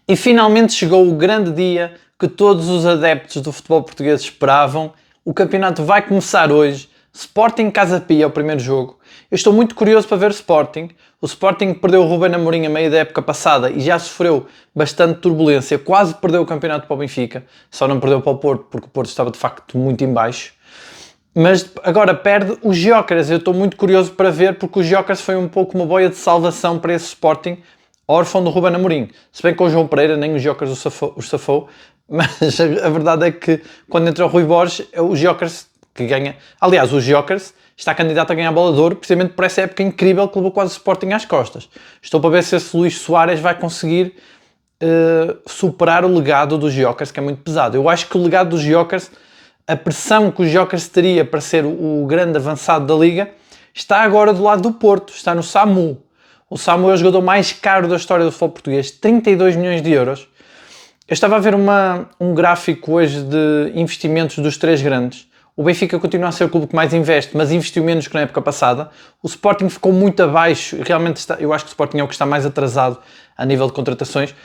E finalmente chegou o grande dia que todos os adeptos do futebol português esperavam. O campeonato vai começar hoje. Sporting Casa Pia é o primeiro jogo. Eu estou muito curioso para ver o Sporting. O Sporting perdeu o Ruben Amorim a meio da época passada e já sofreu bastante turbulência. Quase perdeu o campeonato para o Benfica. Só não perdeu para o Porto, porque o Porto estava de facto muito em baixo. Mas agora perde o Gyökeres. Eu estou muito curioso para ver, porque o Gyökeres foi um pouco uma boia de salvação para esse Sporting, órfão do Ruben Amorim. Se bem que com o João Pereira nem o Gyökeres o safou, mas a verdade é que quando entra o Rui Borges é o Gyökeres que ganha. Aliás, o Gyökeres está candidato a ganhar a Bola de Ouro precisamente por essa época incrível que levou quase o Sporting às costas. Estou para ver se esse Luís Soares vai conseguir superar o legado do Gyökeres, que é muito pesado. Eu acho que o legado do Gyökeres, a pressão que o Gyökeres teria para ser o grande avançado da Liga, está agora do lado do Porto, está no SAMU. O SAMU é o jogador mais caro da história do futebol português, 32 milhões de euros. Eu estava a ver um gráfico hoje de investimentos dos três grandes. O Benfica continua a ser o clube que mais investe, mas investiu menos que na época passada. O Sporting ficou muito abaixo, realmente eu acho que o Sporting é o que está mais atrasado a nível de contratações.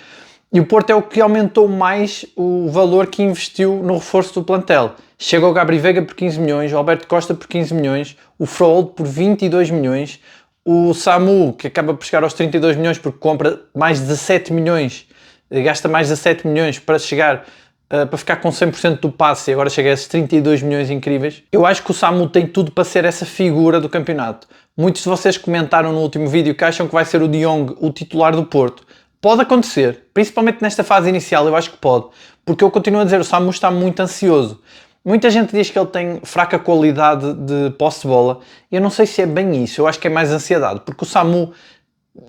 E o Porto é o que aumentou mais o valor que investiu no reforço do plantel. Chega o Gabri Veiga por 15 milhões, o Alberto Costa por 15 milhões, o Froholt por 22 milhões, o SAMU, que acaba por chegar aos 32 milhões porque compra mais 17 milhões, gasta mais 17 milhões para chegar, para ficar com 100% do passe e agora chega a esses 32 milhões incríveis. Eu acho que o SAMU tem tudo para ser essa figura do campeonato. Muitos de vocês comentaram no último vídeo que acham que vai ser o De Jong o titular do Porto. Pode acontecer, principalmente nesta fase inicial, eu acho que pode, porque eu continuo a dizer, o SAMU está muito ansioso. Muita gente diz que ele tem fraca qualidade de posse de bola. Eu não sei se é bem isso, eu acho que é mais ansiedade, porque o SAMU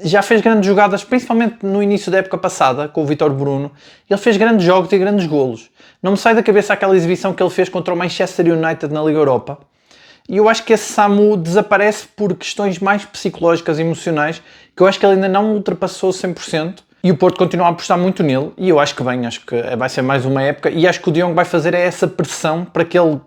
já fez grandes jogadas, principalmente no início da época passada, com o Vítor Bruno. Ele fez grandes jogos e grandes golos. Não me sai da cabeça aquela exibição que ele fez contra o Manchester United na Liga Europa. E eu acho que esse SAMU desaparece por questões mais psicológicas e emocionais, que eu acho que ele ainda não ultrapassou 100%. E o Porto continua a apostar muito nele, e eu acho que bem, acho que vai ser mais uma época, e acho que o De Jong vai fazer essa pressão para que ele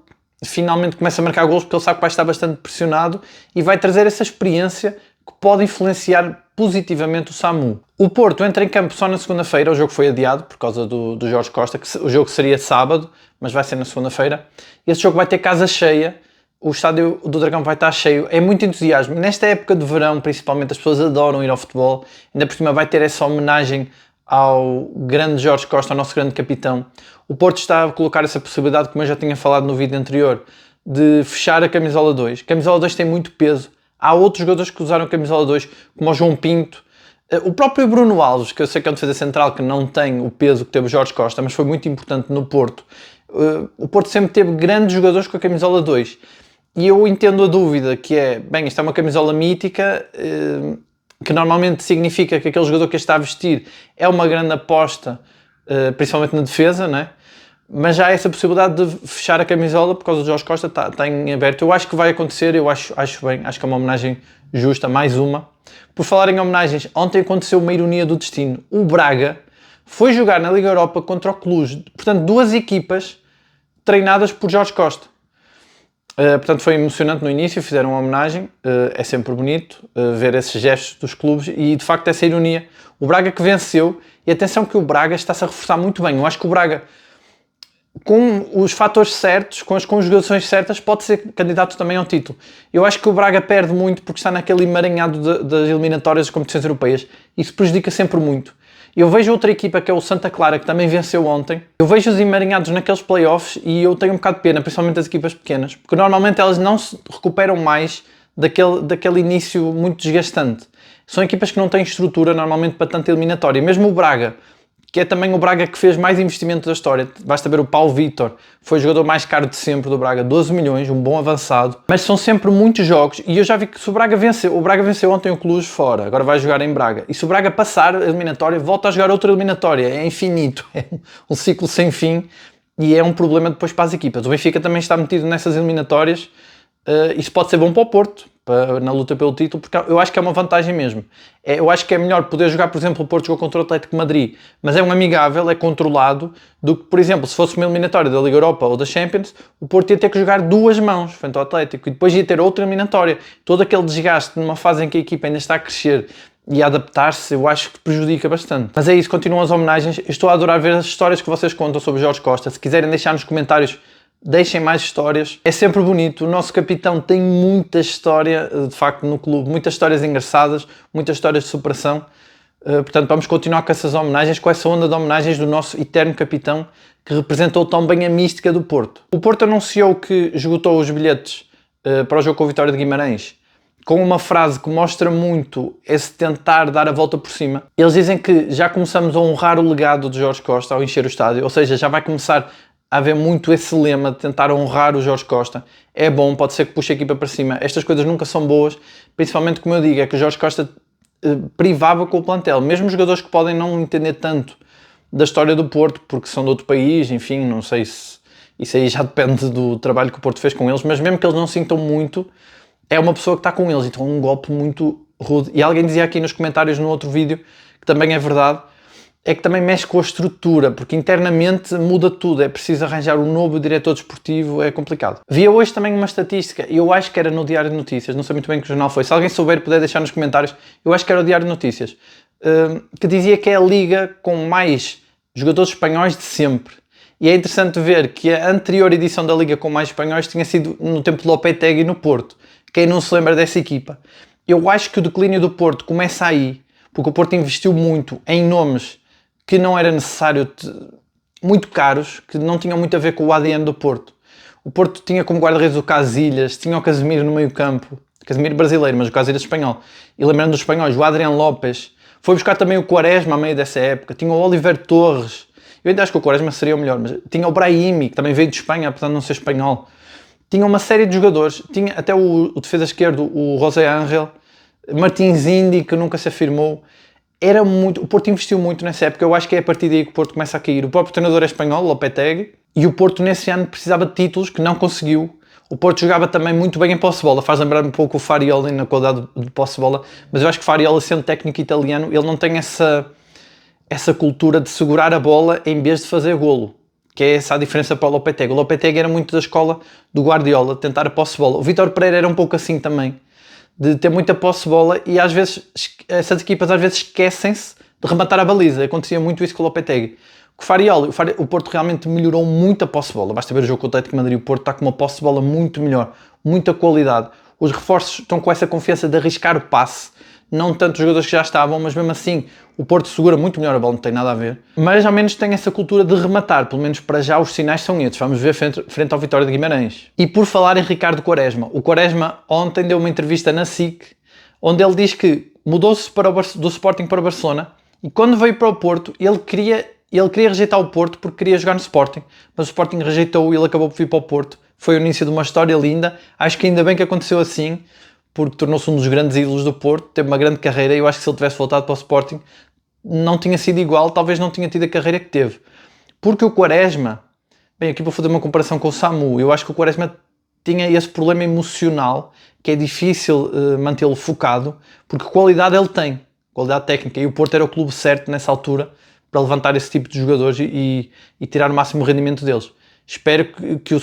finalmente comece a marcar golos, porque ele sabe que vai estar bastante pressionado, e vai trazer essa experiência que pode influenciar positivamente o SAMU. O Porto entra em campo só na segunda-feira, o jogo foi adiado por causa do Jorge Costa, que o jogo seria sábado, mas vai ser na segunda-feira. Esse jogo vai ter casa cheia, o estádio do Dragão vai estar cheio, é muito entusiasmo. Nesta época de verão, principalmente, as pessoas adoram ir ao futebol, ainda por cima vai ter essa homenagem ao grande Jorge Costa, ao nosso grande capitão. O Porto está a colocar essa possibilidade, como eu já tinha falado no vídeo anterior, de fechar a camisola 2. A camisola 2 tem muito peso. Há outros jogadores que usaram a camisola 2, como o João Pinto, o próprio Bruno Alves, que eu sei que é um defesa central que não tem o peso que teve o Jorge Costa, mas foi muito importante no Porto. O Porto sempre teve grandes jogadores com a camisola 2. E eu entendo a dúvida que é, bem, isto é uma camisola mítica, que normalmente significa que aquele jogador que a está a vestir é uma grande aposta, principalmente na defesa, né? Mas já há essa possibilidade de fechar a camisola por causa do Jorge Costa, está em aberto. Eu acho que vai acontecer, eu acho bem, acho que é uma homenagem justa, mais uma. Por falar em homenagens, ontem aconteceu uma ironia do destino. O Braga foi jogar na Liga Europa contra o Cluj, portanto, duas equipas treinadas por Jorge Costa. Portanto, foi emocionante no início, fizeram uma homenagem, é sempre bonito ver esses gestos dos clubes e, de facto, essa ironia. O Braga que venceu, e atenção que o Braga está-se a reforçar muito bem. Eu acho que o Braga, com os fatores certos, com as conjugações certas, pode ser candidato também ao título. Eu acho que o Braga perde muito porque está naquele emaranhado das eliminatórias das competições europeias. Isso prejudica sempre muito. Eu vejo outra equipa que é o Santa Clara, que também venceu ontem. Eu vejo os emaranhados naqueles playoffs e eu tenho um bocado de pena, principalmente as equipas pequenas, porque normalmente elas não se recuperam mais daquele início muito desgastante. São equipas que não têm estrutura normalmente para tanta eliminatória. Mesmo o Braga, que é também o Braga que fez mais investimento da história. Basta ver o Paulo Vítor, foi o jogador mais caro de sempre do Braga, 12 milhões, um bom avançado. Mas são sempre muitos jogos e eu já vi que se o Braga venceu ontem o Cluj fora, agora vai jogar em Braga. E se o Braga passar a eliminatória, volta a jogar outra eliminatória, é infinito, é um ciclo sem fim e é um problema depois para as equipas. O Benfica também está metido nessas eliminatórias, isso pode ser bom para o Porto, na luta pelo título, porque eu acho que é uma vantagem mesmo. Eu acho que é melhor poder jogar, por exemplo, o Porto jogou contra o Atlético de Madrid, mas é um amigável, é controlado, do que, por exemplo, se fosse uma eliminatória da Liga Europa ou da Champions, o Porto ia ter que jogar duas mãos frente ao Atlético e depois ia ter outra eliminatória. Todo aquele desgaste numa fase em que a equipa ainda está a crescer e a adaptar-se, eu acho que prejudica bastante. Mas é isso, continuam as homenagens. Eu estou a adorar ver as histórias que vocês contam sobre Jorge Costa. Se quiserem deixar nos comentários, deixem mais histórias. É sempre bonito. O nosso capitão tem muita história, de facto, no clube. Muitas histórias engraçadas, muitas histórias de superação. Portanto, vamos continuar com essas homenagens, com essa onda de homenagens do nosso eterno capitão, que representou tão bem a mística do Porto. O Porto anunciou que esgotou os bilhetes para o jogo com a Vitória de Guimarães, com uma frase que mostra muito esse tentar dar a volta por cima. Eles dizem que já começamos a honrar o legado de Jorge Costa ao encher o estádio, ou seja, já vai começar a haver muito esse lema de tentar honrar o Jorge Costa. É bom, pode ser que puxe a equipa para cima. Estas coisas nunca são boas, principalmente, como eu digo, é que o Jorge Costa privava com o plantel. Mesmo jogadores que podem não entender tanto da história do Porto, porque são de outro país, enfim, não sei se isso aí já depende do trabalho que o Porto fez com eles, mas mesmo que eles não sintam muito, é uma pessoa que está com eles, então é um golpe muito rude. E alguém dizia aqui nos comentários no outro vídeo, que também é verdade, é que também mexe com a estrutura, porque internamente muda tudo, é preciso arranjar um novo diretor desportivo, é complicado. Vi hoje também uma estatística, eu acho que era no Diário de Notícias, não sei muito bem que jornal foi, se alguém souber puder deixar nos comentários, eu acho que era o Diário de Notícias, que dizia que é a liga com mais jogadores espanhóis de sempre. E é interessante ver que a anterior edição da liga com mais espanhóis tinha sido no tempo de Lopetegui no Porto. Quem não se lembra dessa equipa? Eu acho que o declínio do Porto começa aí, porque o Porto investiu muito em nomes que não era necessário, muito caros, que não tinham muito a ver com o ADN do Porto. O Porto tinha como guarda-redes o Casillas, tinha o Casemiro no meio campo, Casemiro brasileiro, mas o Casillas espanhol. E lembrando dos espanhóis, o Adrián Lopes. Foi buscar também o Quaresma a meio dessa época, tinha o Oliver Torres. Eu ainda acho que o Quaresma seria o melhor, mas tinha o Brahimi, que também veio de Espanha, apesar de não ser espanhol. Tinha uma série de jogadores, tinha até o defesa esquerdo, o José Ángel, Martins Indi, que nunca se afirmou. Era muito, o Porto investiu muito nessa época, eu acho que é a partir daí que o Porto começa a cair. O próprio treinador é espanhol, Lopetegui, e o Porto nesse ano precisava de títulos que não conseguiu. O Porto jogava também muito bem em posse de bola, faz lembrar um pouco o Farioli na qualidade de posse de bola, mas eu acho que Farioli, sendo técnico italiano, ele não tem essa cultura de segurar a bola em vez de fazer golo, que é essa a diferença para o Lopetegui. O Lopetegui era muito da escola do Guardiola, de tentar a posse de bola. O Vítor Pereira era um pouco assim também, de ter muita posse de bola, e às vezes essas equipas às vezes esquecem-se de rematar a baliza. Acontecia muito isso com o Lopetegui. Com o Farioli, o Porto realmente melhorou muito a posse de bola. Basta ver o jogo com o Atlético de Madrid, o Porto está com uma posse de bola muito melhor, muita qualidade. Os reforços estão com essa confiança de arriscar o passe, não tanto os jogadores que já estavam, mas mesmo assim o Porto segura muito melhor a bola, não tem nada a ver. Mas ao menos tem essa cultura de rematar, pelo menos para já os sinais são esses. Vamos ver frente ao Vitória de Guimarães. E por falar em Ricardo Quaresma, o Quaresma ontem deu uma entrevista na SIC, onde ele diz que mudou-se do Sporting para o Barcelona, e quando veio para o Porto, ele queria rejeitar o Porto porque queria jogar no Sporting, mas o Sporting rejeitou e ele acabou por vir para o Porto. Foi o início de uma história linda, acho que ainda bem que aconteceu assim, porque tornou-se um dos grandes ídolos do Porto, teve uma grande carreira, e eu acho que se ele tivesse voltado para o Sporting não tinha sido igual, talvez não tinha tido a carreira que teve. Porque o Quaresma, bem, aqui vou fazer uma comparação com o Samu, eu acho que o Quaresma tinha esse problema emocional, que é difícil mantê-lo focado, porque qualidade ele tem, qualidade técnica, e o Porto era o clube certo nessa altura para levantar esse tipo de jogadores e tirar o máximo rendimento deles. Espero que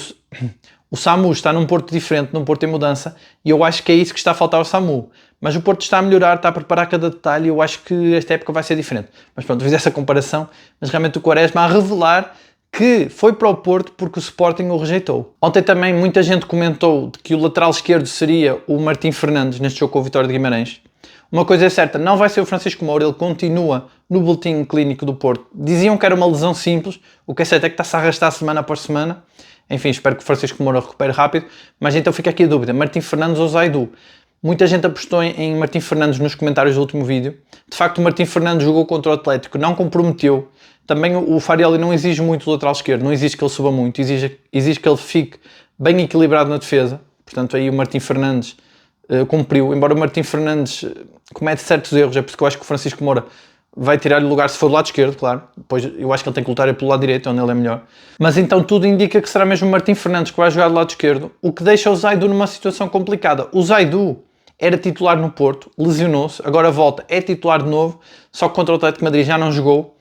o Samu está num Porto diferente, num Porto em mudança, e eu acho que é isso que está a faltar ao Samu. Mas o Porto está a melhorar, está a preparar cada detalhe, e eu acho que esta época vai ser diferente. Mas pronto, fiz essa comparação, mas realmente o Quaresma a revelar que foi para o Porto porque o Sporting o rejeitou. Ontem também muita gente comentou de que o lateral esquerdo seria o Martim Fernandes neste jogo com o Vitória de Guimarães. Uma coisa é certa, não vai ser o Francisco Moura, ele continua no boletim clínico do Porto. Diziam que era uma lesão simples, o que é certo é que está-se a arrastar semana após semana. Enfim, espero que o Francisco Moura recupere rápido, mas então fica aqui a dúvida, Martim Fernandes ou Zaidu? Muita gente apostou em Martim Fernandes nos comentários do último vídeo. De facto, o Martim Fernandes jogou contra o Atlético, não comprometeu. Também o Farioli não exige muito do lateral esquerdo, não exige que ele suba muito, exige que ele fique bem equilibrado na defesa. Portanto, aí o Martim Fernandes cumpriu, embora o Martim Fernandes comete certos erros, é por isso que eu acho que o Francisco Moura vai tirar-lhe lugar se for do lado esquerdo, claro. Depois eu acho que ele tem que lutar pelo lado direito, onde ele é melhor. Mas então tudo indica que será mesmo o Martim Fernandes que vai jogar do lado esquerdo, o que deixa o Zaidu numa situação complicada. O Zaidu era titular no Porto, lesionou-se, agora volta, é titular de novo, só que contra o Atlético de Madrid já não jogou.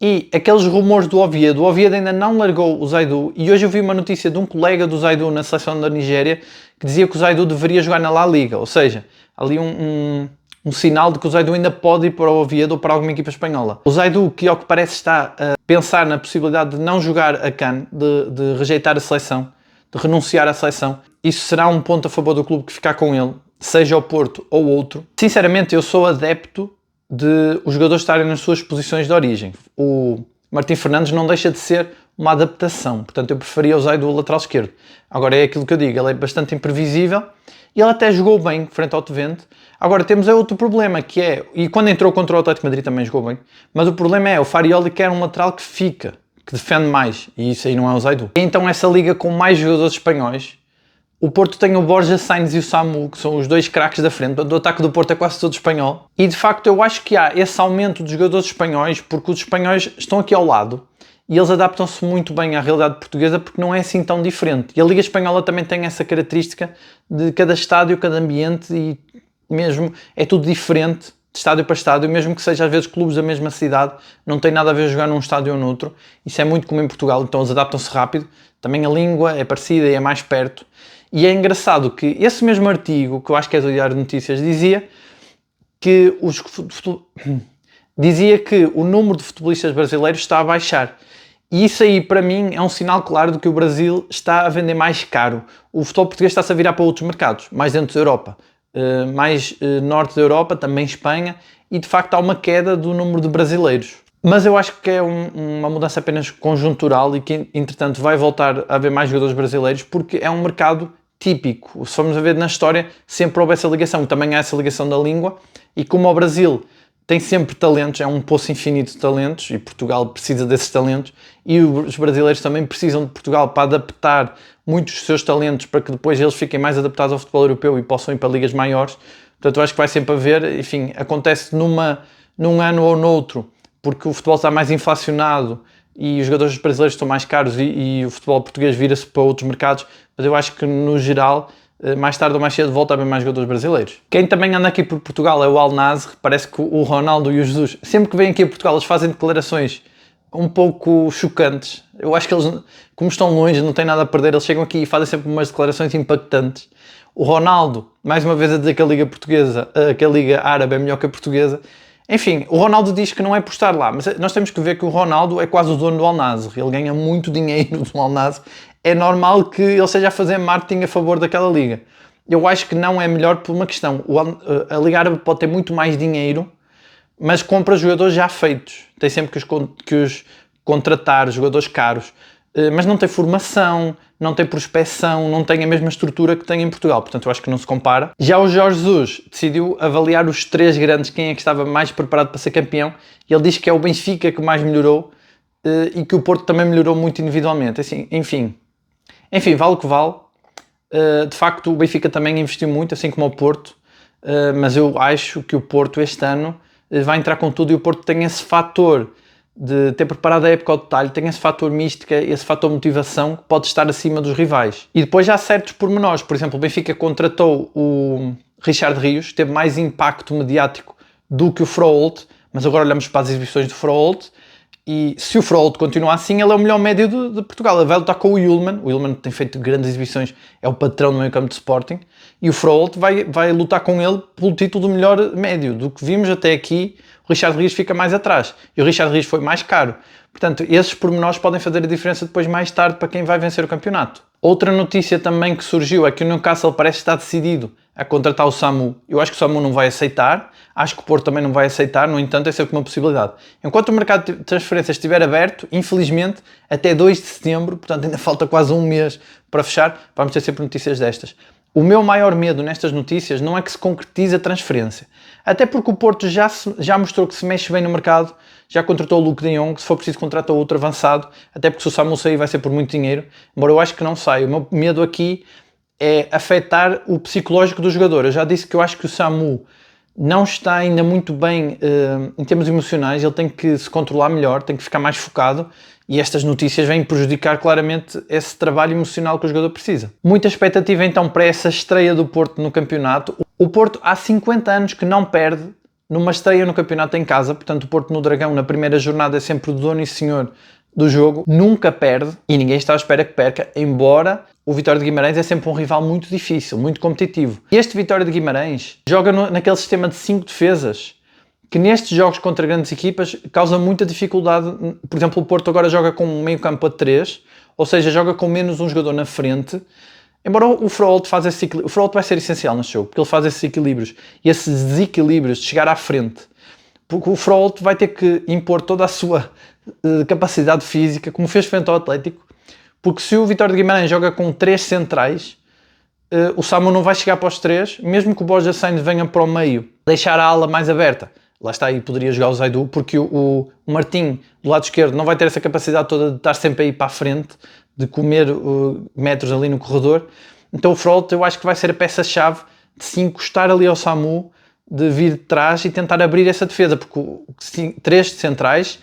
E aqueles rumores do Oviedo, o Oviedo ainda não largou o Zaidu, e hoje eu vi uma notícia de um colega do Zaidu na seleção da Nigéria que dizia que o Zaidu deveria jogar na La Liga, ou seja, ali um um sinal de que o Zaidu ainda pode ir para o Oviedo ou para alguma equipa espanhola. O Zaidu, que ao que parece está a pensar na possibilidade de não jogar a CAN, de rejeitar a seleção, de renunciar à seleção, isso será um ponto a favor do clube que ficar com ele, seja o Porto ou outro. Sinceramente, eu sou adepto de os jogadores estarem nas suas posições de origem. O Martim Fernandes não deixa de ser uma adaptação, portanto eu preferia o Zaidu lateral esquerdo. Agora é aquilo que eu digo, ele é bastante imprevisível e ele até jogou bem frente ao Twente. Agora temos outro problema que é, e quando entrou contra o Atlético de Madrid também jogou bem, mas o problema é o Farioli quer um lateral que fica, que defende mais, e isso aí não é o Zaidu. E então essa liga com mais jogadores espanhóis, o Porto tem o Borja Sainz e o Samu, que são os dois craques da frente. O ataque do Porto é quase todo espanhol. E de facto eu acho que há esse aumento dos jogadores espanhóis, porque os espanhóis estão aqui ao lado e eles adaptam-se muito bem à realidade portuguesa porque não é assim tão diferente. E a Liga Espanhola também tem essa característica de cada estádio, cada ambiente e mesmo é tudo diferente de estádio para estádio, mesmo que seja às vezes clubes da mesma cidade, não tem nada a ver jogar num estádio ou noutro. Isso é muito comum em Portugal, então eles adaptam-se rápido. Também a língua é parecida e é mais perto. E é engraçado que esse mesmo artigo, que eu acho que é do Diário de Notícias, dizia que o número de futebolistas brasileiros está a baixar. E isso aí, para mim, é um sinal claro de que o Brasil está a vender mais caro. O futebol português está-se a virar para outros mercados, mais dentro da Europa, mais norte da Europa, também Espanha, e de facto há uma queda do número de brasileiros. Mas eu acho que é uma mudança apenas conjuntural e que, entretanto, vai voltar a haver mais jogadores brasileiros porque é um mercado típico. Se formos a ver na história, sempre houve essa ligação. Também há essa ligação da língua e como o Brasil tem sempre talentos, é um poço infinito de talentos e Portugal precisa desses talentos e os brasileiros também precisam de Portugal para adaptar muitos dos seus talentos para que depois eles fiquem mais adaptados ao futebol europeu e possam ir para ligas maiores. Portanto, eu acho que vai sempre haver, enfim, acontece num ano ou noutro, porque o futebol está mais inflacionado e os jogadores brasileiros estão mais caros e o futebol português vira-se para outros mercados, mas eu acho que no geral, mais tarde ou mais cedo, volta a haver mais jogadores brasileiros. Quem também anda aqui por Portugal é o Al Nassr. Parece que o Ronaldo e o Jesus, sempre que vêm aqui a Portugal, eles fazem declarações um pouco chocantes. Eu acho que eles, como estão longe, não têm nada a perder, eles chegam aqui e fazem sempre umas declarações impactantes. O Ronaldo, mais uma vez a dizer que a Liga Portuguesa, que a Liga Árabe é melhor que a Portuguesa. Enfim, o Ronaldo diz que não é por estar lá, mas nós temos que ver que o Ronaldo é quase o dono do Al Nassr, ele ganha muito dinheiro do Al Nassr, é normal que ele esteja a fazer marketing a favor daquela liga. Eu acho que não é melhor por uma questão, a Liga Árabe pode ter muito mais dinheiro, mas compra jogadores já feitos, tem sempre que os contratar, jogadores caros, mas não tem formação, não tem prospecção, não tem a mesma estrutura que tem em Portugal, portanto eu acho que não se compara. Já o Jorge Jesus decidiu avaliar os três grandes, quem é que estava mais preparado para ser campeão, e ele diz que é o Benfica que mais melhorou e que o Porto também melhorou muito individualmente. Assim, enfim, vale o que vale. De facto o Benfica também investiu muito, assim como o Porto, mas eu acho que o Porto este ano vai entrar com tudo e o Porto tem esse fator de ter preparado a época ao detalhe, tem esse fator mística, esse fator motivação que pode estar acima dos rivais. E depois já há certos pormenores, por exemplo, o Benfica contratou o Richard Rios, teve mais impacto mediático do que o Froholt, mas agora olhamos para as exibições do Froholt e se o Froholt continuar assim, ele é o melhor médio de Portugal. Ele vai lutar com o Yulman tem feito grandes exibições, é o patrão do meio campo de Sporting, e o Froholt vai lutar com ele pelo título do melhor médio. Do que vimos até aqui, o Richard Rios fica mais atrás, e o Richard Rios foi mais caro. Portanto, esses pormenores podem fazer a diferença depois mais tarde para quem vai vencer o campeonato. Outra notícia também que surgiu é que o Newcastle parece estar decidido a contratar o Samu. Eu acho que o Samu não vai aceitar, acho que o Porto também não vai aceitar, no entanto é sempre uma possibilidade. Enquanto o mercado de transferências estiver aberto, infelizmente, até 2 de setembro, portanto ainda falta quase um mês para fechar, vamos ter sempre notícias destas. O meu maior medo nestas notícias não é que se concretize a transferência, até porque o Porto já mostrou que se mexe bem no mercado, já contratou o Luuk de Jong, se for preciso contrata outro avançado, até porque se o Samu sair vai ser por muito dinheiro, embora eu acho que não saia. O meu medo aqui é afetar o psicológico do jogador. Eu já disse que eu acho que o Samu não está ainda muito bem em termos emocionais, ele tem que se controlar melhor, tem que ficar mais focado e estas notícias vêm prejudicar claramente esse trabalho emocional que o jogador precisa. Muita expectativa então para essa estreia do Porto no campeonato. O Porto há 50 anos que não perde numa estreia no campeonato em casa, portanto o Porto no Dragão na primeira jornada é sempre o dono e senhor do jogo, nunca perde e ninguém está à espera que perca, embora o Vitória de Guimarães é sempre um rival muito difícil, muito competitivo. E este Vitória de Guimarães joga naquele sistema de 5 defesas, que nestes jogos contra grandes equipas causa muita dificuldade. Por exemplo, o Porto agora joga com um meio campo a 3, ou seja, joga com menos um jogador na frente. Embora o Frollo faz esse equilíbrio, o Frollo vai ser essencial neste jogo, porque ele faz esses equilíbrios e esses desequilíbrios de chegar à frente. Porque o Frollo vai ter que impor toda a sua capacidade física, como fez frente ao Atlético, porque se o Vitória de Guimarães joga com 3 centrais, o Samu não vai chegar para os 3, mesmo que o Borja Sainz venha para o meio, deixar a ala mais aberta. Lá está, aí poderia jogar o Zaidu, porque o Martim, do lado esquerdo, não vai ter essa capacidade toda de estar sempre aí para a frente, de comer metros ali no corredor. Então o Frollo, eu acho que vai ser a peça-chave de se encostar ali ao Samu, de vir de trás e tentar abrir essa defesa, porque 3 centrais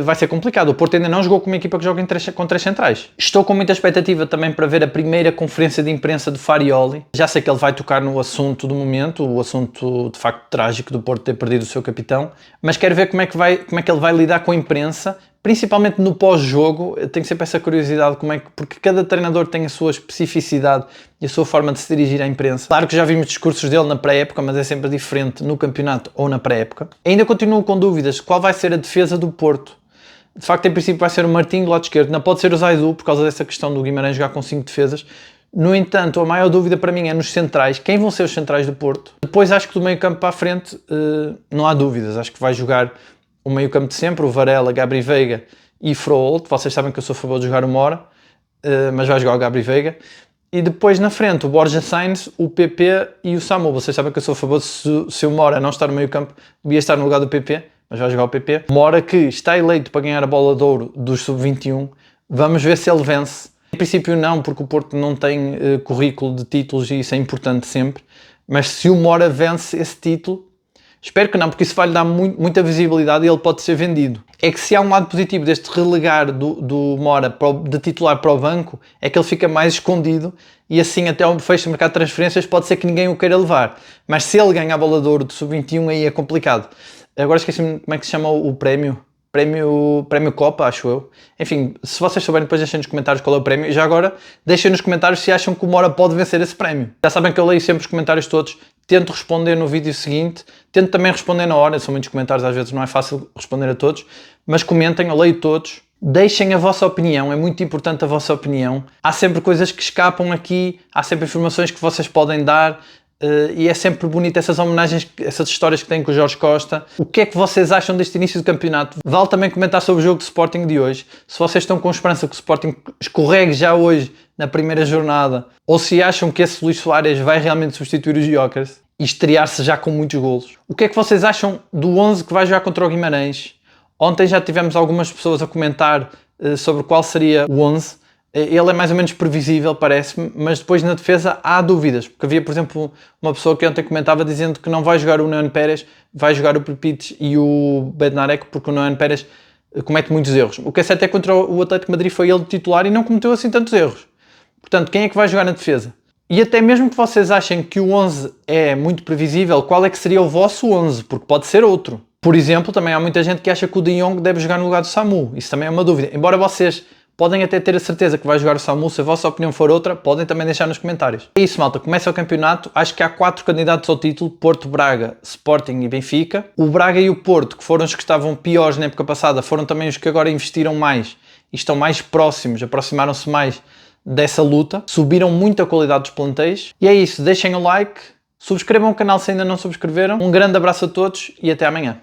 vai ser complicado. O Porto ainda não jogou com uma equipa que joga com 3 centrais. Estou com muita expectativa também para ver a primeira conferência de imprensa de Farioli. Já sei que ele vai tocar no assunto do momento, o assunto de facto trágico do Porto ter perdido o seu capitão, mas quero ver como é que ele vai lidar com a imprensa, principalmente no pós-jogo. Eu tenho sempre essa curiosidade, porque cada treinador tem a sua especificidade e a sua forma de se dirigir à imprensa. Claro que já vimos discursos dele na pré-época, mas é sempre diferente no campeonato ou na pré-época. Ainda continuo com dúvidas qual vai ser a defesa do Porto. De facto, em princípio vai ser o Martim do lado esquerdo, não pode ser o Zaidu, por causa dessa questão do Guimarães jogar com 5 defesas. No entanto, a maior dúvida para mim é nos centrais. Quem vão ser os centrais do Porto? Depois acho que do meio campo para a frente não há dúvidas. Acho que vai jogar o meio campo de sempre, o Varela, Gabri Veiga e Frollo. Vocês sabem que eu sou a favor de jogar o Mora, mas vai jogar o Gabri Veiga. E depois na frente o Borja Sainz, o PP e o Samu. Vocês sabem que eu sou a favor se o Mora não estar no meio campo, devia estar no lugar do PP, mas vai jogar o PP. Mora que está eleito para ganhar a bola de ouro dos sub-21. Vamos ver se ele vence. Em princípio não, porque o Porto não tem currículo de títulos e isso é importante sempre. Mas se o Mora vence esse título, espero que não, porque isso vai lhe dar muita visibilidade e ele pode ser vendido. É que se há um lado positivo deste relegar do Mora de titular para o banco, é que ele fica mais escondido e assim até ao fecho do mercado de transferências pode ser que ninguém o queira levar. Mas se ele ganha a bola de ouro de sub-21 aí é complicado. Agora esqueci-me como é que se chama o prémio. Prémio Copa, acho eu. Enfim, se vocês souberem, depois deixem nos comentários qual é o prémio. E já agora, deixem nos comentários se acham que o Mora pode vencer esse prémio. Já sabem que eu leio sempre os comentários todos, tento responder no vídeo seguinte, tento também responder na hora, são muitos comentários, às vezes não é fácil responder a todos, mas comentem, eu leio todos. Deixem a vossa opinião, é muito importante a vossa opinião. Há sempre coisas que escapam aqui, há sempre informações que vocês podem dar, e é sempre bonito essas homenagens, essas histórias que têm com o Jorge Costa. O que é que vocês acham deste início do campeonato? Vale também comentar sobre o jogo de Sporting de hoje. Se vocês estão com esperança que o Sporting escorregue já hoje na primeira jornada, ou se acham que esse Luís Soares vai realmente substituir os Jokers e estrear-se já com muitos golos. O que é que vocês acham do 11 que vai jogar contra o Guimarães? Ontem já tivemos algumas pessoas a comentar sobre qual seria o 11. Ele é mais ou menos previsível, parece-me, mas depois na defesa há dúvidas, porque havia, por exemplo, uma pessoa que ontem comentava dizendo que não vai jogar o Nohan Pérez, vai jogar o Pepites e o Bednarek, porque o Nohan Pérez comete muitos erros. O que é certo é que contra o Atlético de Madrid foi ele titular e não cometeu assim tantos erros. Portanto, quem é que vai jogar na defesa? E até mesmo que vocês achem que o 11 é muito previsível, qual é que seria o vosso 11? Porque pode ser outro. Por exemplo, também há muita gente que acha que o De Jong deve jogar no lugar do Samu. Isso também é uma dúvida. Embora vocês podem até ter a certeza que vai jogar o Samu, se a vossa opinião for outra, podem também deixar nos comentários. É isso, malta. Começa o campeonato. Acho que há 4 candidatos ao título. Porto, Braga, Sporting e Benfica. O Braga e o Porto, que foram os que estavam piores na época passada, foram também os que agora investiram mais e estão mais próximos, aproximaram-se mais dessa luta. Subiram muito a qualidade dos plantéis. E é isso. Deixem o like. Subscrevam o canal se ainda não subscreveram. Um grande abraço a todos e até amanhã.